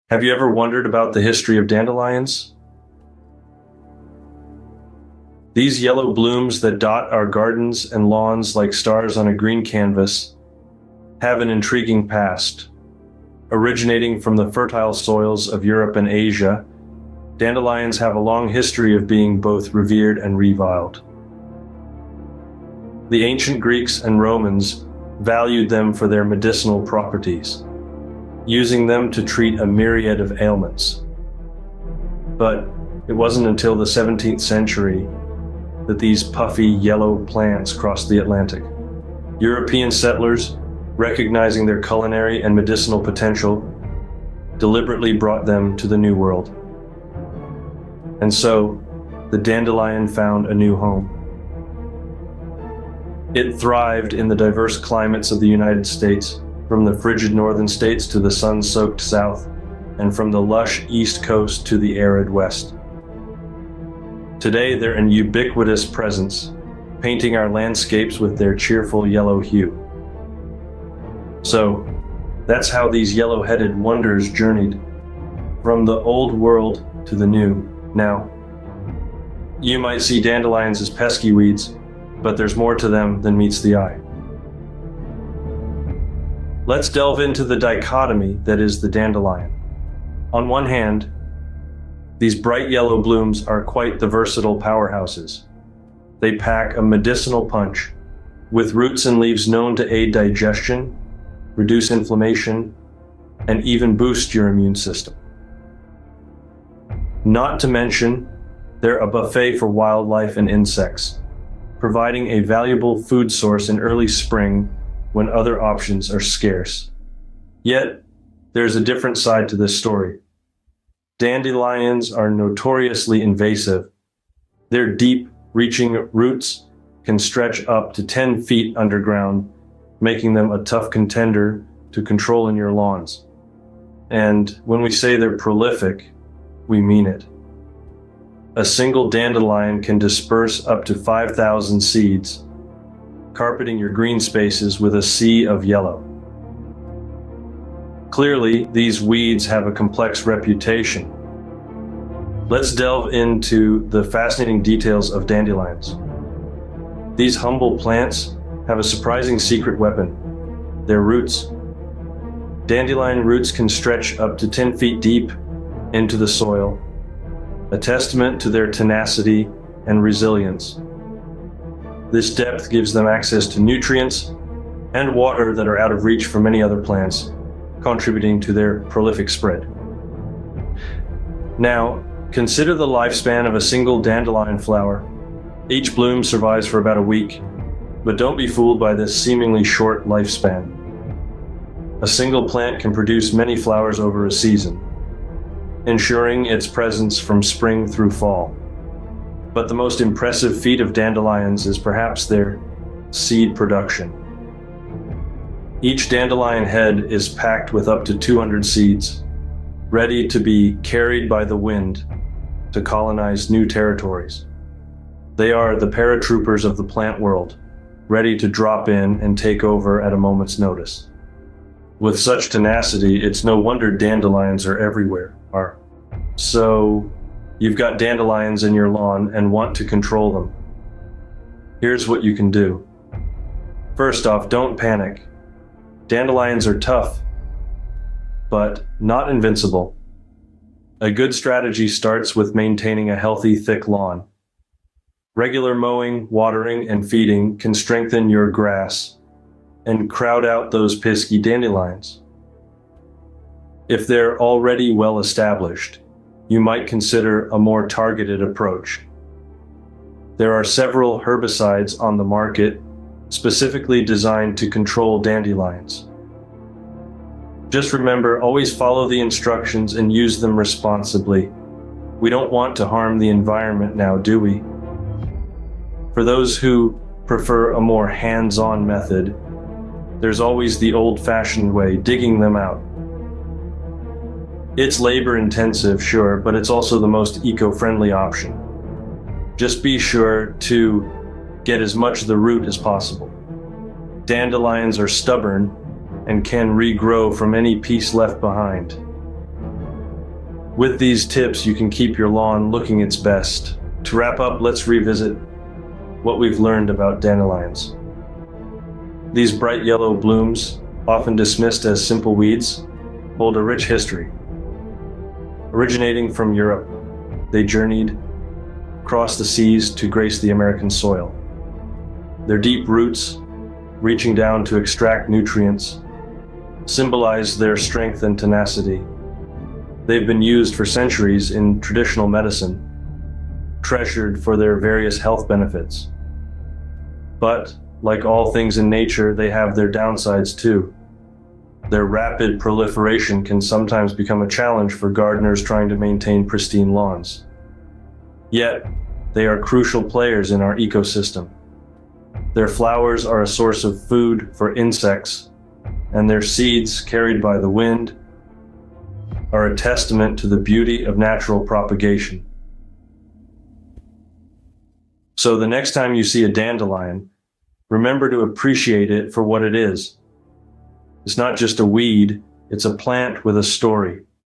Have you ever wondered about the history of dandelions? These yellow blooms that dot our gardens and lawns like stars on a green canvas have an intriguing past. Originating from the fertile soils of Europe and Asia, dandelions have a long history of being both revered and reviled. The ancient Greeks and Romans valued them for their medicinal properties, using them to treat a myriad of ailments. But it wasn't until the 17th century that these puffy yellow plants crossed the Atlantic. European settlers, recognizing their culinary and medicinal potential, deliberately brought them to the New World. And so, the dandelion found a new home. It thrived in the diverse climates of the United States, from the frigid northern states to the sun-soaked south, and from the lush east coast to the arid west. Today, they're an ubiquitous presence, painting our landscapes with their cheerful yellow hue. So, that's how these yellow-headed wonders journeyed, from the old world to the new. Now, you might see dandelions as pesky weeds, but there's more to them than meets the eye. Let's delve into the dichotomy that is the dandelion. On one hand, these bright yellow blooms are quite the versatile powerhouses. They pack a medicinal punch, with roots and leaves known to aid digestion, reduce inflammation, and even boost your immune system. Not to mention, they're a buffet for wildlife and insects, providing a valuable food source in early spring when other options are scarce. Yet, there's a different side to this story. Dandelions are notoriously invasive. Their deep, reaching roots can stretch up to 10 feet underground, making them a tough contender to control in your lawns. And when we say they're prolific, we mean it. A single dandelion can disperse up to 5,000 seeds, carpeting your green spaces with a sea of yellow. Clearly, these weeds have a complex reputation. Let's delve into the fascinating details of dandelions. These humble plants have a surprising secret weapon: their roots. Dandelion roots can stretch up to 10 feet deep into the soil, a testament to their tenacity and resilience. This depth gives them access to nutrients and water that are out of reach for many other plants, contributing to their prolific spread. Now, consider the lifespan of a single dandelion flower. Each bloom survives for about a week, but don't be fooled by this seemingly short lifespan. A single plant can produce many flowers over a season, ensuring its presence from spring through fall. But the most impressive feat of dandelions is perhaps their seed production. Each dandelion head is packed with up to 200 seeds, ready to be carried by the wind to colonize new territories. They are the paratroopers of the plant world, ready to drop in and take over at a moment's notice. With such tenacity, it's no wonder dandelions are everywhere. So, you've got dandelions in your lawn and want to control them. Here's what you can do. First off, don't panic. Dandelions are tough, but not invincible. A good strategy starts with maintaining a healthy, thick lawn. Regular mowing, watering, and feeding can strengthen your grass and crowd out those pesky dandelions. If they're already well established, you might consider a more targeted approach. There are several herbicides on the market specifically designed to control dandelions. Just remember, always follow the instructions and use them responsibly. We don't want to harm the environment now, do we? For those who prefer a more hands-on method, there's always the old-fashioned way, digging them out. It's labor-intensive, sure, but it's also the most eco-friendly option. Just be sure to get as much of the root as possible. Dandelions are stubborn and can regrow from any piece left behind. With these tips, you can keep your lawn looking its best. To wrap up, let's revisit what we've learned about dandelions. These bright yellow blooms, often dismissed as simple weeds, hold a rich history. Originating from Europe, they journeyed across the seas to grace the American soil. Their deep roots, reaching down to extract nutrients, symbolize their strength and tenacity. They've been used for centuries in traditional medicine, treasured for their various health benefits. But, like all things in nature, they have their downsides too. Their rapid proliferation can sometimes become a challenge for gardeners trying to maintain pristine lawns. Yet, they are crucial players in our ecosystem. Their flowers are a source of food for insects, and their seeds, carried by the wind, are a testament to the beauty of natural propagation. So the next time you see a dandelion, remember to appreciate it for what it is. It's not just a weed, it's a plant with a story.